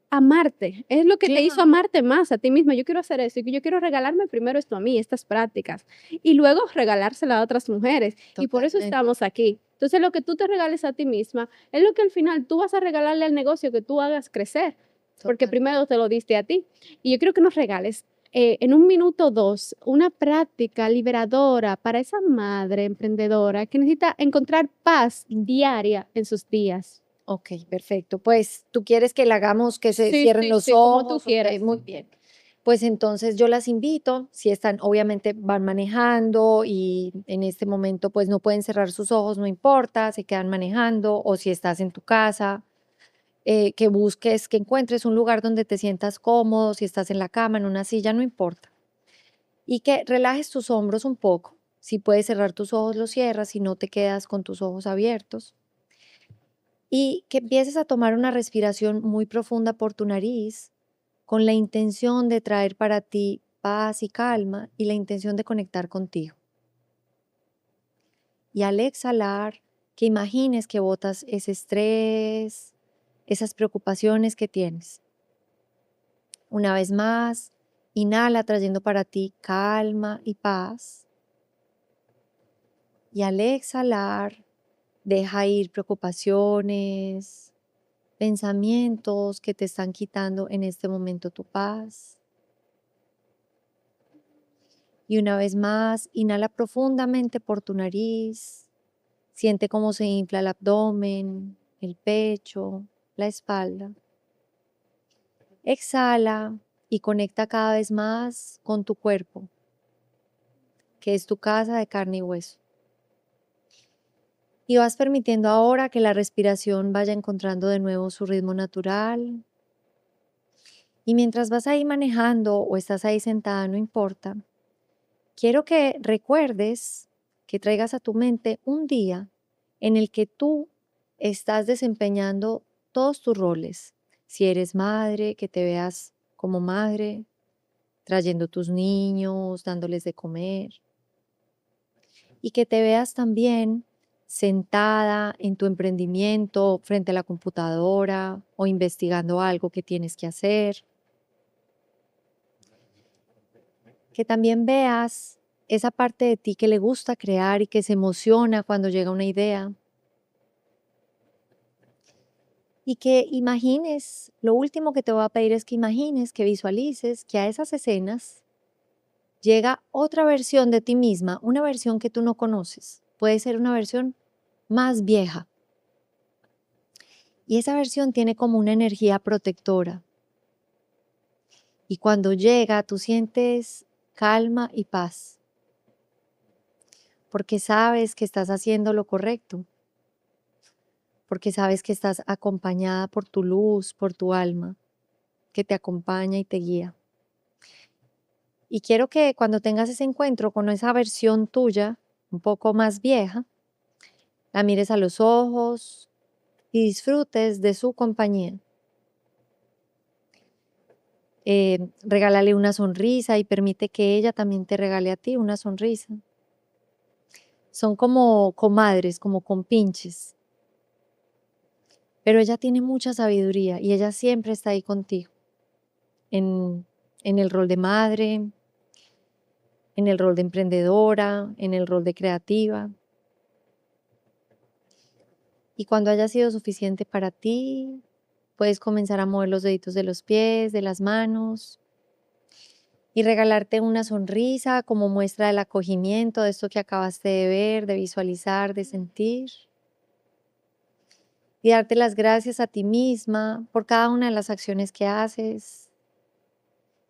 amarte, es lo que te hizo Claro, amarte más a ti misma. Yo quiero hacer eso y que yo quiero regalarme primero esto a mí, estas prácticas, y luego regalársela a otras mujeres. Y por eso totalmente, estamos aquí. Entonces, lo que tú te regales a ti misma es lo que al final tú vas a regalarle al negocio que tú hagas crecer, porque total. primero te lo diste a ti. Y yo quiero que nos regales en un minuto o dos una práctica liberadora para esa madre emprendedora que necesita encontrar paz diaria en sus días. Ok, perfecto. Pues tú quieres que le hagamos que se Sí, cierren sí, los sí, como tú ojos, ok, quieras. muy bien. Pues entonces yo las invito, si están, obviamente van manejando y en este momento pues no pueden cerrar sus ojos, no importa, se quedan manejando o si estás en tu casa, que busques, que encuentres un lugar donde te sientas cómodo, si estás en la cama, en una silla, no importa. Y que relajes tus hombros un poco. Si puedes cerrar tus ojos, los cierras, si no te quedas con tus ojos abiertos y que empieces a tomar una respiración muy profunda por tu nariz con la intención de traer para ti paz y calma y la intención de conectar contigo. Y al exhalar, que imagines que botas ese estrés, esas preocupaciones que tienes. Una vez más, inhala trayendo para ti calma y paz. Y al exhalar, deja ir preocupaciones, pensamientos que te están quitando en este momento tu paz. Y una vez más, inhala profundamente por tu nariz. Siente cómo se infla el abdomen, el pecho, la espalda. Exhala y conecta cada vez más con tu cuerpo, que es tu casa de carne y hueso. Y vas permitiendo ahora que la respiración vaya encontrando de nuevo su ritmo natural. Y mientras vas ahí manejando o estás ahí sentada, no importa, quiero que recuerdes, que traigas a tu mente un día en el que tú estás desempeñando todos tus roles. Si eres madre, que te veas como madre, trayendo tus niños, dándoles de comer. Y que te veas también sentada en tu emprendimiento frente a la computadora o investigando algo que tienes que hacer. Que también veas esa parte de ti que le gusta crear y que se emociona cuando llega una idea. Y que imagines, lo último que te voy a pedir es que imagines, que visualices que a esas escenas llega otra versión de ti misma, una versión que tú no conoces. Puede ser una versión más vieja. Y esa versión tiene como una energía protectora. Y cuando llega, tú sientes calma y paz. Porque sabes que estás haciendo lo correcto. Porque sabes que estás acompañada por tu luz, por tu alma, que te acompaña y te guía. Y quiero que cuando tengas ese encuentro con esa versión tuya, un poco más vieja, la mires a los ojos y disfrutes de su compañía. Regálale una sonrisa y permite que ella también te regale a ti una sonrisa. Son como comadres, como compinches. Pero ella tiene mucha sabiduría y ella siempre está ahí contigo. En el rol de madre, en el rol de emprendedora, en el rol de creativa. Y cuando haya sido suficiente para ti, puedes comenzar a mover los deditos de los pies, de las manos y regalarte una sonrisa como muestra del acogimiento de esto que acabaste de ver, de visualizar, de sentir. Y darte las gracias a ti misma por cada una de las acciones que haces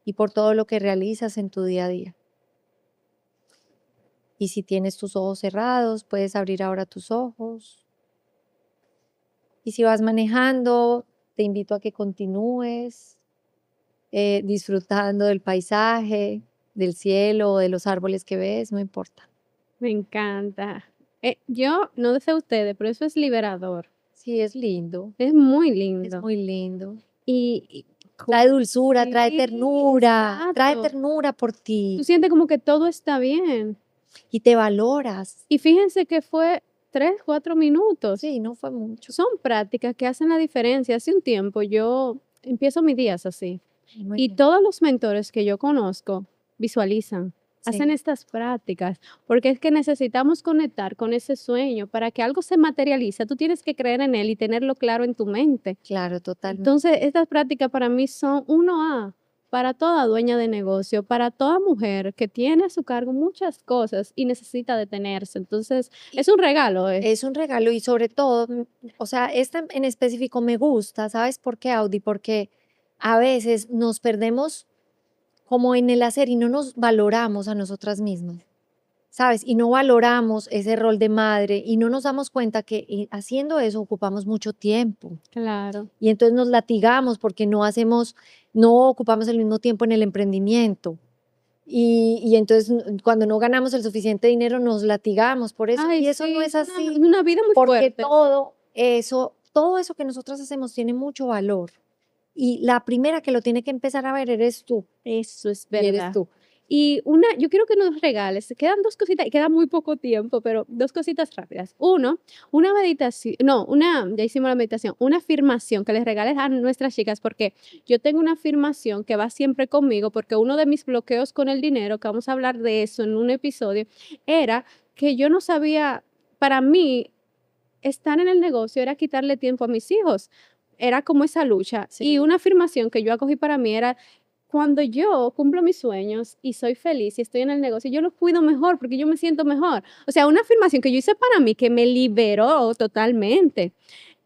y por todo lo que realizas en tu día a día. Y si tienes tus ojos cerrados, puedes abrir ahora tus ojos. Y si vas manejando, te invito a que continúes disfrutando del paisaje, del cielo o de los árboles que ves, no importa. Me encanta. Yo no sé ustedes, pero eso es liberador. Sí, es lindo, Es muy es lindo. muy lindo. Y Trae dulzura, trae sí, ternura exacto. por ti Tú sientes como que todo está bien. y te valoras. Y fíjense que fue 3, 4 minutos. Sí, no fue mucho. Son prácticas que hacen la diferencia. Hace un tiempo yo empiezo mis días así. Muy Y bien. todos los mentores que yo conozco visualizan, hacen Sí. estas prácticas, porque es que necesitamos conectar con ese sueño. Para que algo se materialice, tú tienes que creer en él y tenerlo claro en tu mente. Claro, totalmente. Entonces, estas prácticas para mí son 1A para toda dueña de negocio, para toda mujer que tiene a su cargo muchas cosas y necesita detenerse. Entonces, es un regalo. Es un regalo y sobre todo, o sea, esta en específico me gusta, ¿sabes por qué, Audi? Porque a veces nos perdemos como en el hacer y no nos valoramos a nosotras mismas, ¿sabes? Y no valoramos ese rol de madre y no nos damos cuenta que haciendo eso ocupamos mucho tiempo Claro. y entonces nos latigamos porque no ocupamos el mismo tiempo en el emprendimiento. Y entonces cuando no ganamos el suficiente dinero nos latigamos por eso Ay, y eso no sí, es es así. una vida muy Porque fuerte. todo eso que nosotros hacemos tiene mucho valor. Y la primera que lo tiene que empezar a ver eres tú. Eso es Y eres verdad. tú. Y yo quiero que nos regales, quedan 2 cositas, y queda muy poco tiempo, pero 2 cositas rápidas. Uno, una meditación, no, ya hicimos la meditación, una afirmación que les regales a nuestras chicas, porque yo tengo una afirmación que va siempre conmigo, porque uno de mis bloqueos con el dinero, que vamos a hablar de eso en un episodio, era que yo no sabía, para mí, estar en el negocio era quitarle tiempo a mis hijos. Era como esa lucha. Sí. Y una afirmación que yo acogí para mí era, cuando yo cumplo mis sueños y soy feliz y estoy en el negocio, yo los cuido mejor porque yo me siento mejor. O sea, una afirmación que yo hice para mí que me liberó totalmente.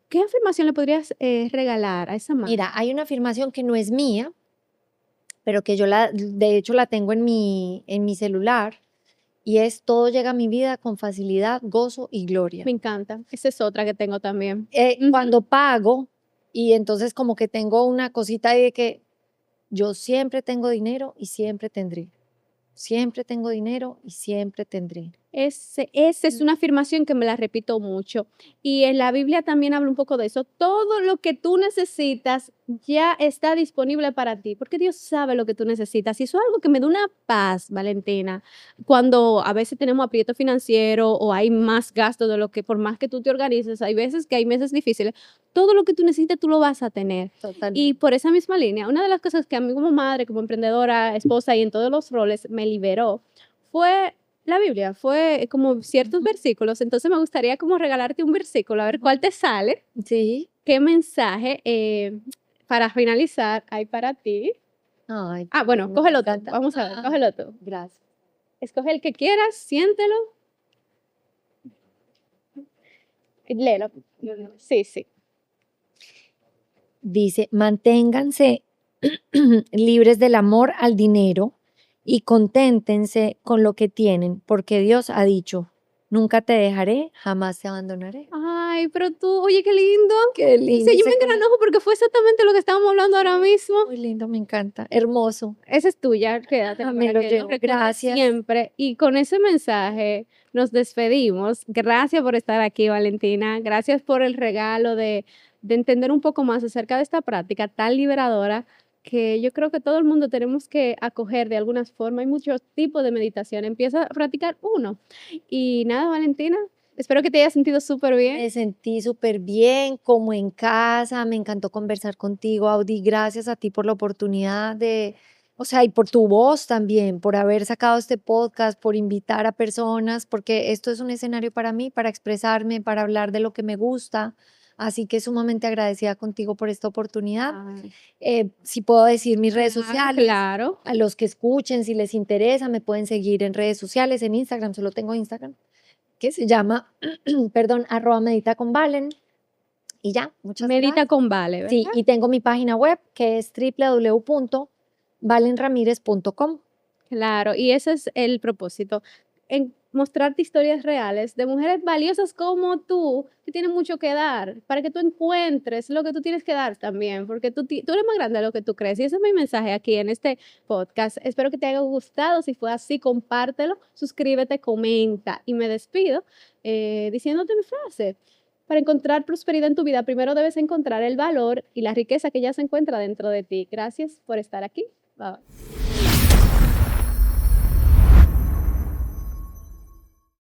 ¿Qué afirmación le podrías regalar a esa madre? Mira, hay una afirmación que no es mía, pero que de hecho la tengo en mi celular y es: todo llega a mi vida con facilidad, gozo y gloria. Me encanta. Esa es otra que tengo también. Cuando pago y entonces como que tengo una cosita ahí de que yo siempre tengo dinero y siempre tendré. Siempre tengo dinero y siempre tendré. Esa es una afirmación que me la repito mucho. Y en la Biblia también habla un poco de eso. Todo lo que tú necesitas ya está disponible para ti, porque Dios sabe lo que tú necesitas. Y eso es algo que me da una paz, Valentina. Cuando a veces tenemos aprieto financiero o hay más gastos de lo que, por más que tú te organices, hay veces que hay meses difíciles, todo lo que tú necesitas tú lo vas a tener. Total. Y por esa misma línea, una de las cosas que a mí como madre, como emprendedora, esposa y en todos los roles me liberó fue la Biblia, fue como ciertos versículos. Entonces me gustaría como regalarte un versículo, a ver cuál te sale. Sí. ¿qué mensaje para finalizar hay para ti? Ay, Bueno, me cógelo tú. encanta. Vamos a ver, cógelo tú. Gracias. Escoge el que quieras, siéntelo. Léelo. Sí, sí. Dice, manténganse libres del amor al dinero y conténtense con lo que tienen, porque Dios ha dicho, nunca te dejaré, jamás te abandonaré. Ay, pero tú, oye, qué lindo. Qué Sí, lindo. yo me engranojo porque fue exactamente lo que estábamos hablando ahora mismo. Muy lindo, me encanta. Hermoso. Esa es tuya, quédate Me para lo que llevo. lo recuerdes Gracias. siempre. Y con ese mensaje nos despedimos. Gracias por estar aquí, Valentina. Gracias por el regalo de entender un poco más acerca de esta práctica tan liberadora que yo creo que todo el mundo tenemos que acoger de alguna forma. Hay muchos tipos de meditación. Empieza a practicar uno. Y nada, Valentina, espero que te hayas sentido súper bien. Me sentí súper bien, como en casa, me encantó conversar contigo, Audi, gracias a ti por la oportunidad de, o sea, y por tu voz también, por haber sacado este podcast, por invitar a personas, porque esto es un escenario para mí, para expresarme, para hablar de lo que me gusta, así que sumamente agradecida contigo por esta oportunidad. Si puedo decir mis redes sociales, Claro. a los que escuchen, si les interesa, me pueden seguir en redes sociales, en Instagram, solo tengo Instagram que se llama, perdón, @medita_con_valen. Y ya, muchas Medita gracias. con Vale, ¿verdad? Sí, y tengo mi página web que es www.valenramirez.com. Claro, y ese es el propósito, en mostrarte historias reales de mujeres valiosas como tú, que tienen mucho que dar, para que tú encuentres lo que tú tienes que dar también, porque tú eres más grande de lo que tú crees. Y ese es mi mensaje aquí en este podcast. Espero que te haya gustado. Si fue así, compártelo, suscríbete, comenta. Y me despido diciéndote mi frase. Para encontrar prosperidad en tu vida, primero debes encontrar el valor y la riqueza que ya se encuentra dentro de ti. Gracias por estar aquí. Bye.